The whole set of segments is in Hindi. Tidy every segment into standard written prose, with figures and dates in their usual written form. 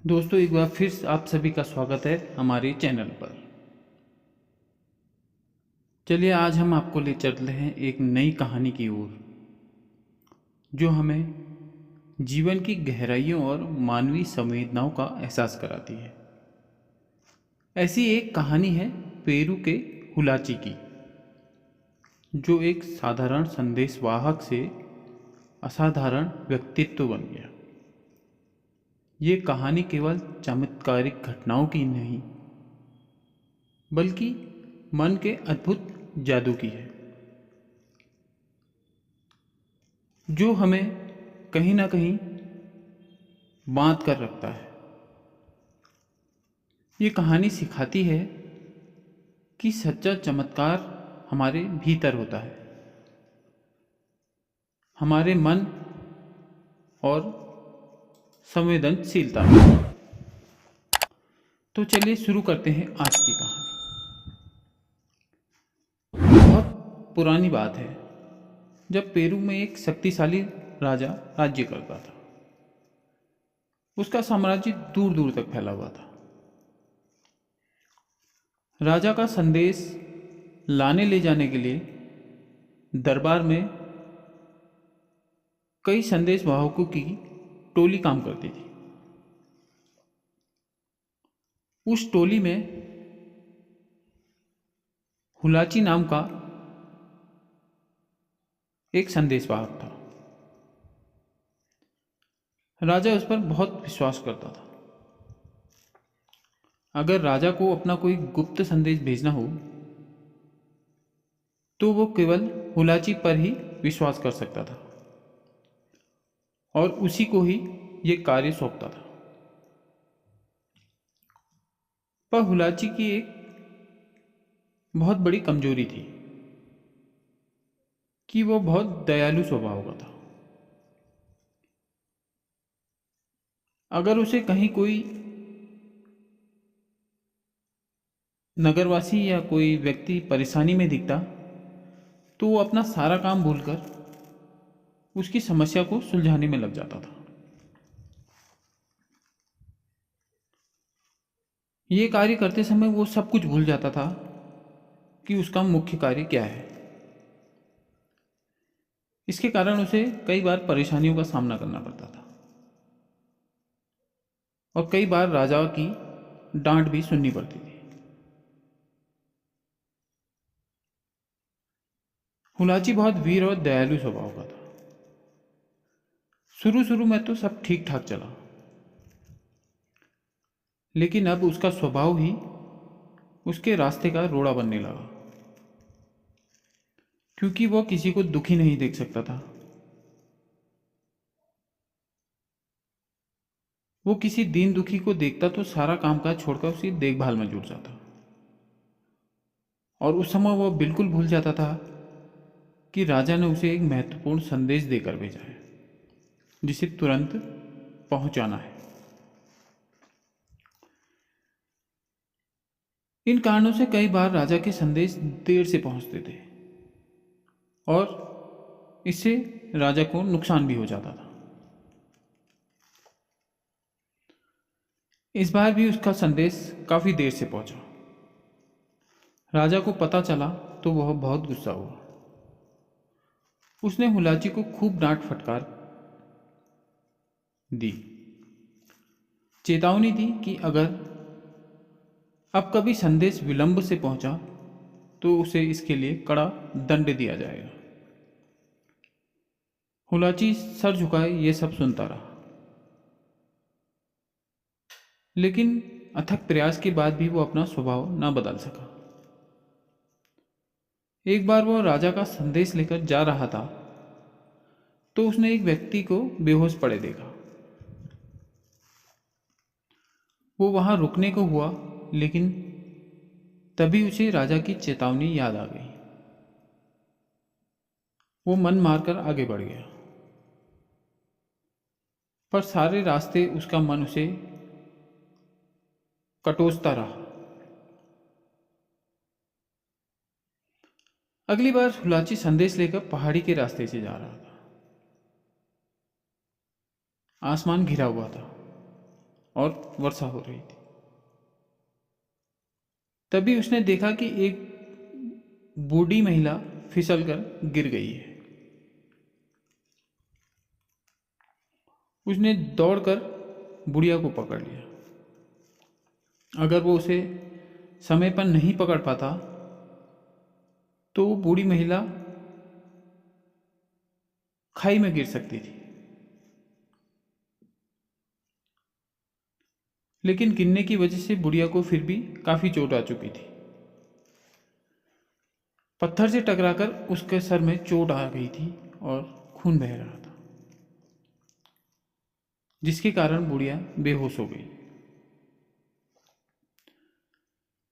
दोस्तों, एक बार फिर आप सभी का स्वागत है हमारे चैनल पर। चलिए आज हम आपको ले चलते हैं एक नई कहानी की ओर, जो हमें जीवन की गहराइयों और मानवीय संवेदनाओं का एहसास कराती है। ऐसी एक कहानी है पेरू के हुलाची की, जो एक साधारण संदेशवाहक से असाधारण व्यक्तित्व बन गया। ये कहानी केवल चमत्कारिक घटनाओं की नहीं, बल्कि मन के अद्भुत जादू की है, जो हमें कहीं ना कहीं बांध कर रखता है। ये कहानी सिखाती है कि सच्चा चमत्कार हमारे भीतर होता है, हमारे मन और संवेदनशीलता में। तो चलिए शुरू करते हैं आज की कहानी। बहुत पुरानी बात है, जब पेरू में एक शक्तिशाली राजा राज्य करता था। उसका साम्राज्य दूर दूर तक फैला हुआ था। राजा का संदेश लाने ले जाने के लिए दरबार में कई संदेश वाहकों की टोली काम करती थी। उस टोली में हुलाची नाम का एक संदेश वाहक था। राजा उस पर बहुत विश्वास करता था। अगर राजा को अपना कोई गुप्त संदेश भेजना हो तो वो केवल हुलाची पर ही विश्वास कर सकता था और उसी को ही ये कार्य सौंपता था। पर हुलाची की एक बहुत बड़ी कमजोरी थी कि वो बहुत दयालु स्वभाव का था। अगर उसे कहीं कोई नगरवासी या कोई व्यक्ति परेशानी में दिखता तो वो अपना सारा काम भूलकर उसकी समस्या को सुलझाने में लग जाता था। ये कार्य करते समय वो सब कुछ भूल जाता था कि उसका मुख्य कार्य क्या है। इसके कारण उसे कई बार परेशानियों का सामना करना पड़ता था और कई बार राजा की डांट भी सुननी पड़ती थी। हुलाची बहुत वीर और दयालु स्वभाव का था। शुरू शुरू में तो सब ठीक ठाक चला, लेकिन अब उसका स्वभाव ही उसके रास्ते का रोड़ा बनने लगा, क्योंकि वह किसी को दुखी नहीं देख सकता था। वो किसी दीन दुखी को देखता तो सारा कामकाज छोड़कर उसी देखभाल में जुट जाता, और उस समय वह बिल्कुल भूल जाता था कि राजा ने उसे एक महत्वपूर्ण संदेश देकर भेजा है, जिसे तुरंत पहुंचाना है। इन कारणों से कई बार राजा के संदेश देर से पहुंचते थे और इससे राजा को नुकसान भी हो जाता था। इस बार भी उसका संदेश काफी देर से पहुंचा। राजा को पता चला तो वह बहुत गुस्सा हुआ। उसने हुलाची को खूब डांट फटकार दी, चेतावनी दी कि अगर अब कभी संदेश विलंब से पहुंचा तो उसे इसके लिए कड़ा दंड दिया जाएगा। हुलाची सर झुकाए ये सब सुनता रहा, लेकिन अथक प्रयास के बाद भी वो अपना स्वभाव न बदल सका। एक बार वो राजा का संदेश लेकर जा रहा था तो उसने एक व्यक्ति को बेहोश पड़े देखा। वो वहां रुकने को हुआ, लेकिन तभी उसे राजा की चेतावनी याद आ गई। वो मन मारकर आगे बढ़ गया, पर सारे रास्ते उसका मन उसे कटोसता रहा। अगली बार हुलाची संदेश लेकर पहाड़ी के रास्ते से जा रहा था। आसमान घिरा हुआ था और वर्षा हो रही थी। तभी उसने देखा कि एक बूढ़ी महिला फिसलकर गिर गई है। उसने दौड़कर बुढ़िया को पकड़ लिया। अगर वो उसे समय पर नहीं पकड़ पाता तो वो बूढ़ी महिला खाई में गिर सकती थी। लेकिन गिरने की वजह से बुढ़िया को फिर भी काफी चोट आ चुकी थी। पत्थर से टकराकर उसके सर में चोट आ गई थी और खून बह रहा था, जिसके कारण बुढ़िया बेहोश हो गई।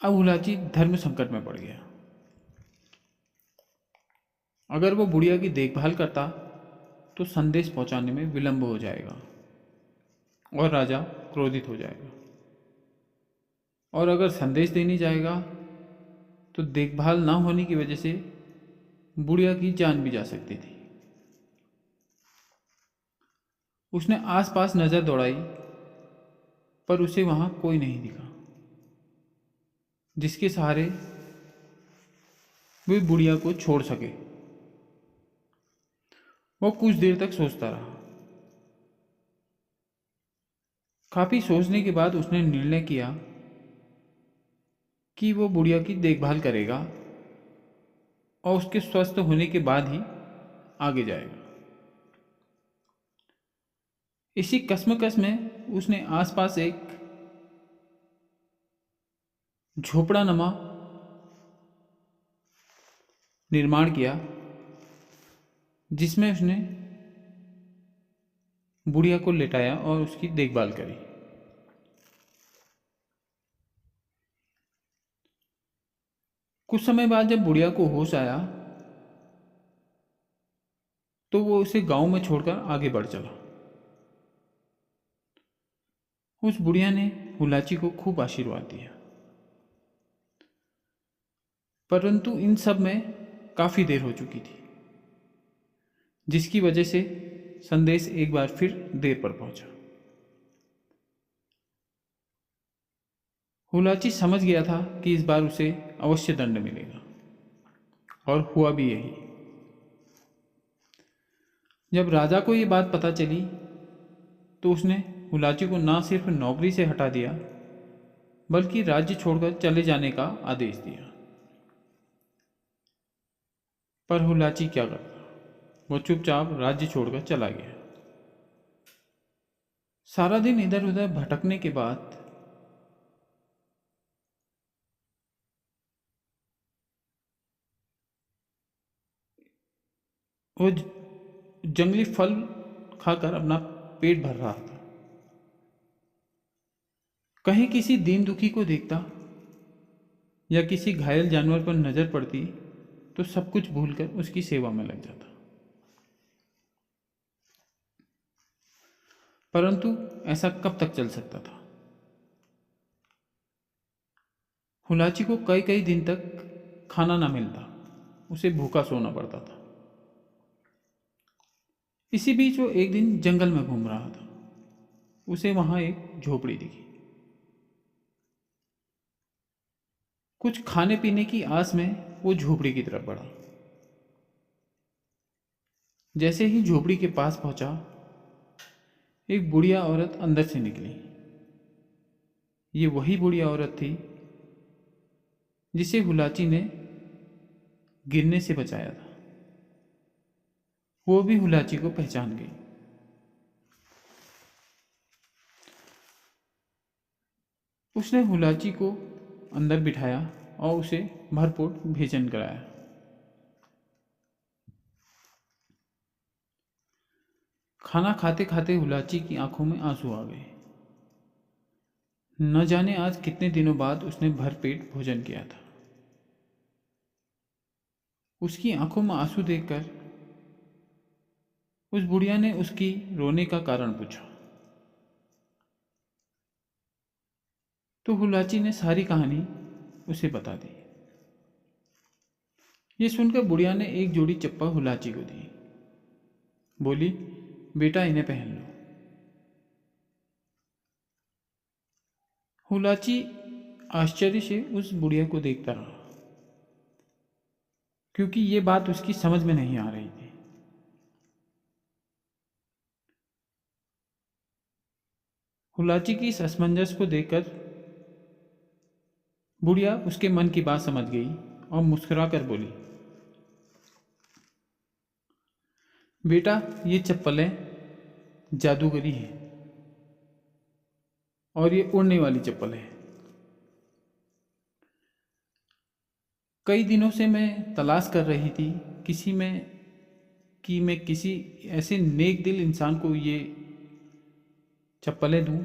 अब हुलाची धर्म संकट में पड़ गया। अगर वो बुढ़िया की देखभाल करता तो संदेश पहुंचाने में विलंब हो जाएगा और राजा क्रोधित हो जाएगा, और अगर संदेश देने जाएगा तो देखभाल ना होने की वजह से बुढ़िया की जान भी जा सकती थी। उसने आसपास नजर दौड़ाई पर उसे वहां कोई नहीं दिखा जिसके सहारे वे बुढ़िया को छोड़ सके। वो कुछ देर तक सोचता रहा। काफी सोचने के बाद उसने निर्णय किया कि वो बुढ़िया की देखभाल करेगा और उसके स्वस्थ होने के बाद ही आगे जाएगा। इसी कश्मकश में उसने आसपास एक झोपड़ा नमा निर्माण किया जिसमें उसने बुढ़िया को लेटाया और उसकी देखभाल करी। कुछ समय बाद जब बुढ़िया को होश आया तो वो उसे गांव में छोड़कर आगे बढ़ चला। उस बुढ़िया ने हुलाची को खूब आशीर्वाद दिया, परंतु इन सब में काफी देर हो चुकी थी, जिसकी वजह से संदेश एक बार फिर देर पर पहुंचा। हुलाची समझ गया था कि इस बार उसे अवश्य दंड मिलेगा, और हुआ भी यही। जब राजा को ये बात पता चली तो उसने हुलाची को ना सिर्फ नौकरी से हटा दिया बल्कि राज्य छोड़कर चले जाने का आदेश दिया। पर हुलाची क्या करता, वो चुपचाप राज्य छोड़कर चला गया। सारा दिन इधर उधर भटकने के बाद वो जंगली फल खाकर अपना पेट भर रहा था। कहीं किसी दीन दुखी को देखता या किसी घायल जानवर पर नजर पड़ती तो सब कुछ भूलकर उसकी सेवा में लग जाता। परंतु ऐसा कब तक चल सकता था। हुलाची को कई कई दिन तक खाना ना मिलता, उसे भूखा सोना पड़ता था। इसी बीच वो एक दिन जंगल में घूम रहा था। उसे वहां एक झोपड़ी दिखी। कुछ खाने पीने की आस में वो झोपड़ी की तरफ बढ़ा। जैसे ही झोपड़ी के पास पहुंचा, एक बुढ़िया औरत अंदर से निकली। ये वही बुढ़िया औरत थी जिसे हुलाची ने गिरने से बचाया था। वो भी हुलाची को पहचान गई। उसने हुलाची को अंदर बिठाया और उसे भरपूर भोजन कराया। खाना खाते खाते हुलाची की आंखों में आंसू आ गए। न जाने आज कितने दिनों बाद उसने भरपेट भोजन किया था। उसकी आंखों में आंसू देखकर उस बुढ़िया ने उसकी रोने का कारण पूछा। तो हुलाची ने सारी कहानी उसे बता दी। ये सुनकर बुढ़िया ने एक जोड़ी चप्पल हुलाची को दी। बोली, बेटा इन्हें पहन लो। हुलाची आश्चर्य से उस बुढ़िया को देखता रहा, क्योंकि ये बात उसकी समझ में नहीं आ रही थी। हुलाची की इस असमंजस को देखकर बुढ़िया उसके मन की बात समझ गई और मुस्कुराकर बोली, बेटा, ये चप्पलें जादूगरी हैं और ये उड़ने वाली चप्पल है। कई दिनों से मैं तलाश कर रही थी कि मैं किसी ऐसे नेक दिल इंसान को ये चप्पलें दूं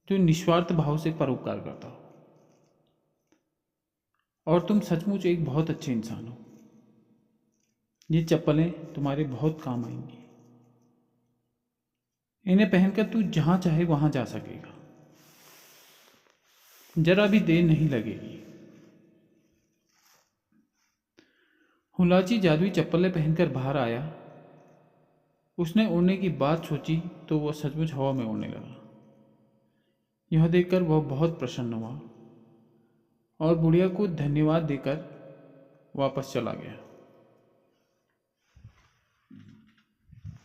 जो निस्वार्थ भाव से परोपकार करता हो। और तुम सचमुच एक बहुत अच्छे इंसान हो। ये चप्पलें तुम्हारे बहुत काम आएंगी। इन्हें पहनकर तू जहां चाहे वहां जा सकेगा, जरा भी देर नहीं लगेगी। हुलाची जादुई चप्पलें पहनकर बाहर आया। उसने उड़ने की बात सोची तो वह सचमुच हवा में उड़ने लगा। यह देखकर वह बहुत प्रसन्न हुआ और बुढ़िया को धन्यवाद देकर वापस चला गया।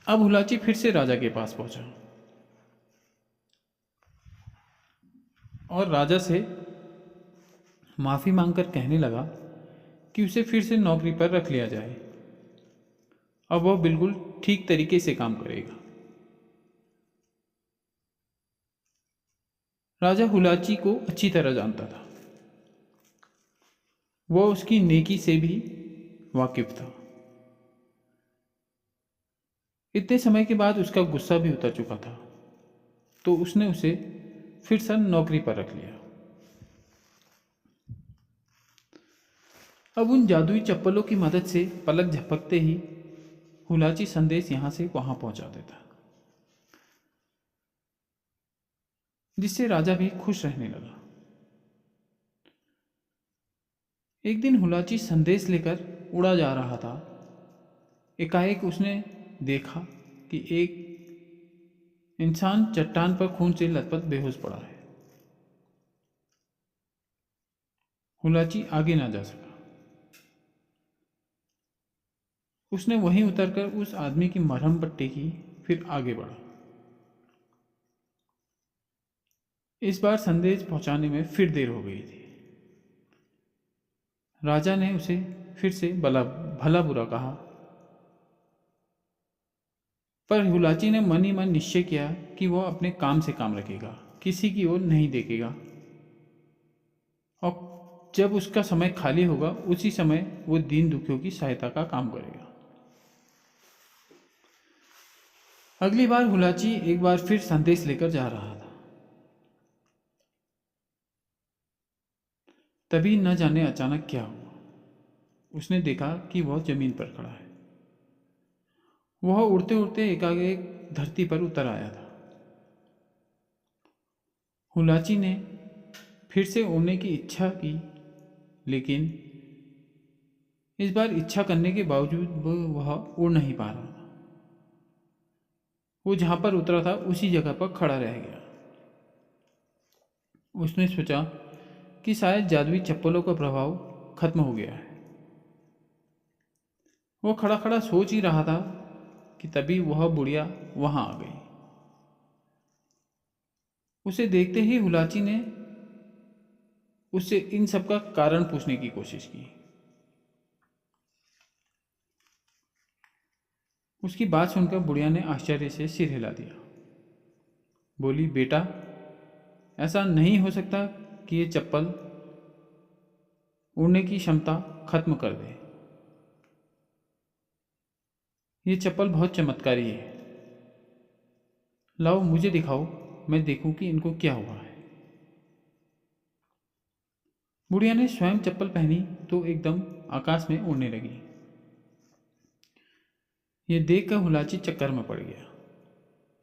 अब हुलाची फिर से राजा के पास पहुंचा और राजा से माफी मांगकर कहने लगा कि उसे फिर से नौकरी पर रख लिया जाए। अब वह बिल्कुल ठीक तरीके से काम करेगा। राजा हुलाची को अच्छी तरह जानता था। वह उसकी नेकी से भी वाकिफ था। इतने समय के बाद उसका गुस्सा भी उतर चुका था, तो उसने उसे फिर से नौकरी पर रख लिया। अब उन जादुई चप्पलों की मदद से पलक झपकते ही हुलाची संदेश यहां से वहां पहुंचा देता, जिससे राजा भी खुश रहने लगा। एक दिन हुलाची संदेश लेकर उड़ा जा रहा था। एकाएक उसने देखा कि एक इंसान चट्टान पर खून से लथपथ बेहोश पड़ा है। हुलाची आगे ना जा सका। उसने वहीं उतरकर उस आदमी की मरहम पट्टी की, फिर आगे बढ़ा। इस बार संदेश पहुंचाने में फिर देर हो गई थी। राजा ने उसे फिर से भला बुरा कहा, पर हुलाची ने मन ही मन निश्चय किया कि वह अपने काम से काम रखेगा, किसी की ओर नहीं देखेगा, और जब उसका समय खाली होगा उसी समय वो दीन दुखियों की सहायता का काम करेगा। अगली बार हुलाची एक बार फिर संदेश लेकर जा रहा था। तभी न जाने अचानक क्या हुआ। उसने देखा कि वह जमीन पर खड़ा है। वह उड़ते उड़ते एकाएक धरती पर उतर आया था। हुलाची ने फिर से उड़ने की इच्छा की, लेकिन इस बार इच्छा करने के बावजूद वह उड़ नहीं पा रहा था। वो जहां पर उतरा था उसी जगह पर खड़ा रह गया। उसने सोचा कि शायद जादुई चप्पलों का प्रभाव खत्म हो गया है। वो खड़ा खड़ा सोच ही रहा था कि तभी वह बुढ़िया वहां आ गई। उसे देखते ही हुलाची ने उससे इन सब का कारण पूछने की कोशिश की। उसकी बात सुनकर बुढ़िया ने आश्चर्य से सिर हिला दिया। बोली, बेटा, ऐसा नहीं हो सकता कि ये चप्पल उड़ने की क्षमता खत्म कर दे। ये चप्पल बहुत चमत्कारी है। लाओ मुझे दिखाओ, मैं देखूं कि इनको क्या हुआ है। बुढ़िया ने स्वयं चप्पल पहनी तो एकदम आकाश में उड़ने लगी। ये देखकर हुलाची चक्कर में पड़ गया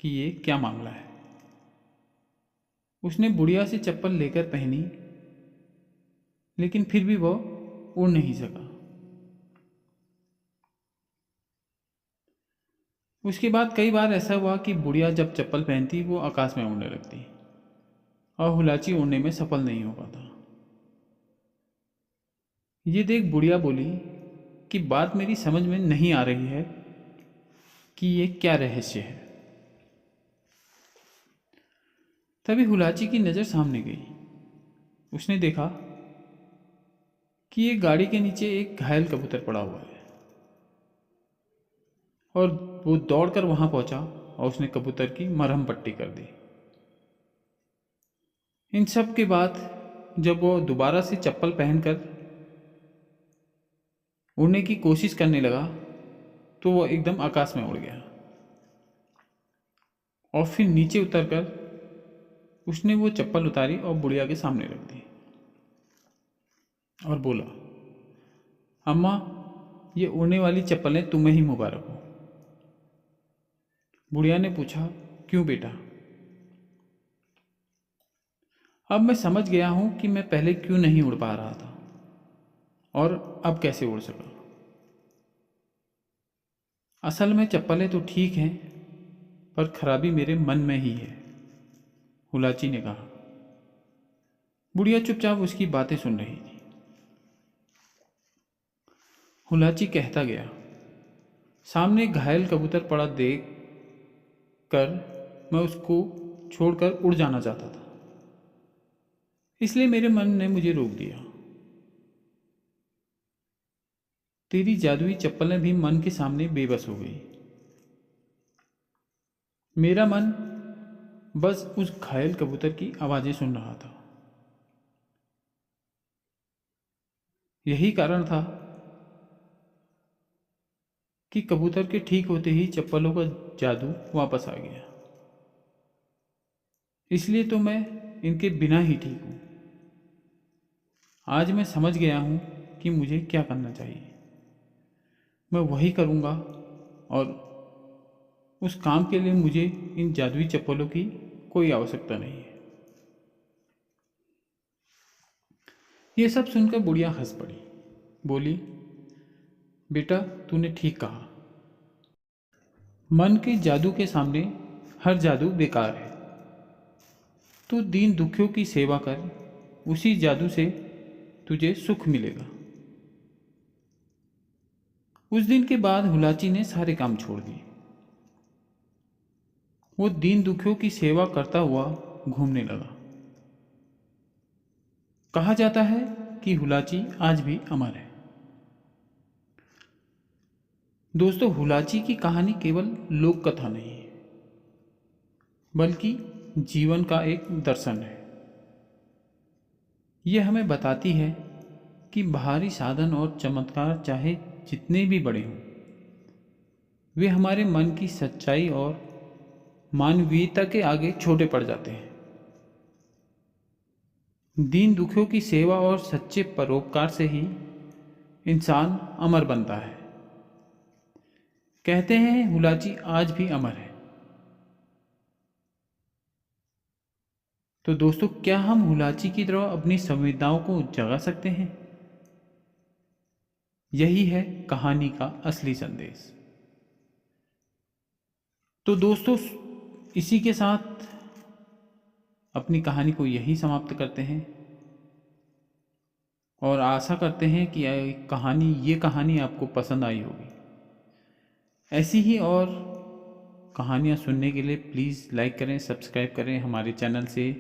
कि ये क्या मामला है। उसने बुढ़िया से चप्पल लेकर पहनी, लेकिन फिर भी वह उड़ नहीं सका। उसके बाद कई बार ऐसा हुआ कि बुढ़िया जब चप्पल पहनती वो आकाश में उड़ने लगती और हुलाची उड़ने में सफल नहीं हो पाता। ये देख बुढ़िया बोली कि बात मेरी समझ में नहीं आ रही है कि ये क्या रहस्य है। तभी हुलाची की नज़र सामने गई। उसने देखा कि एक गाड़ी के नीचे एक घायल कबूतर पड़ा हुआ है और वो दौड़कर वहां पहुंचा और उसने कबूतर की मरहम पट्टी कर दी। इन सब के बाद जब वो दोबारा से चप्पल पहनकर उड़ने की कोशिश करने लगा तो वो एकदम आकाश में उड़ गया और फिर नीचे उतरकर उसने वो चप्पल उतारी और बुढ़िया के सामने रख दी और बोला, अम्मा, ये उड़ने वाली चप्पलें तुम्हें ही मुबारक हो। बुढ़िया ने पूछा, क्यों बेटा? अब मैं समझ गया हूं कि मैं पहले क्यों नहीं उड़ पा रहा था और अब कैसे उड़ सका। असल में चप्पलें तो ठीक हैं, पर खराबी मेरे मन में ही है, हुलाची ने कहा। बुढ़िया चुपचाप उसकी बातें सुन रही थी। हुलाची कहता गया, सामने घायल कबूतर पड़ा देख कर मैं उसको छोड़कर उड़ जाना चाहता था, इसलिए मेरे मन ने मुझे रोक दिया। तेरी जादुई चप्पलें भी मन के सामने बेबस हो गई। मेरा मन बस उस घायल कबूतर की आवाजें सुन रहा था। यही कारण था कि कबूतर के ठीक होते ही चप्पलों का जादू वापस आ गया। इसलिए तो मैं इनके बिना ही ठीक हूं। आज मैं समझ गया हूं कि मुझे क्या करना चाहिए। मैं वही करूंगा और उस काम के लिए मुझे इन जादुई चप्पलों की कोई आवश्यकता नहीं है। ये सब सुनकर बुढ़िया हंस पड़ी। बोली, बेटा, तूने ठीक कहा। मन के जादू के सामने हर जादू बेकार है। तू दीन दुखियों की सेवा कर, उसी जादू से तुझे सुख मिलेगा। उस दिन के बाद हुलाची ने सारे काम छोड़ दिए। वो दीन दुखियों की सेवा करता हुआ घूमने लगा। कहा जाता है कि हुलाची आज भी अमर है। दोस्तों, हुलाची की कहानी केवल लोक कथा नहीं है, बल्कि जीवन का एक दर्शन है। यह हमें बताती है कि बाहरी साधन और चमत्कार चाहे जितने भी बड़े हों, वे हमारे मन की सच्चाई और मानवीयता के आगे छोटे पड़ जाते हैं। दीन दुखियों की सेवा और सच्चे परोपकार से ही इंसान अमर बनता है। कहते हैं हुलाची आज भी अमर है। तो दोस्तों, क्या हम हुलाची की तरह अपनी संवेदनाओं को जगा सकते हैं? यही है कहानी का असली संदेश। तो दोस्तों, इसी के साथ अपनी कहानी को यहीं समाप्त करते हैं और आशा करते हैं कि ये कहानी आपको पसंद आई होगी। ऐसी ही और कहानियाँ सुनने के लिए प्लीज़ लाइक करें, सब्सक्राइब करें हमारे चैनल से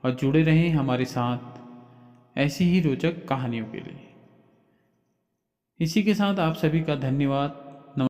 और जुड़े रहें हमारे साथ ऐसी ही रोचक कहानियों के लिए। इसी के साथ आप सभी का धन्यवाद।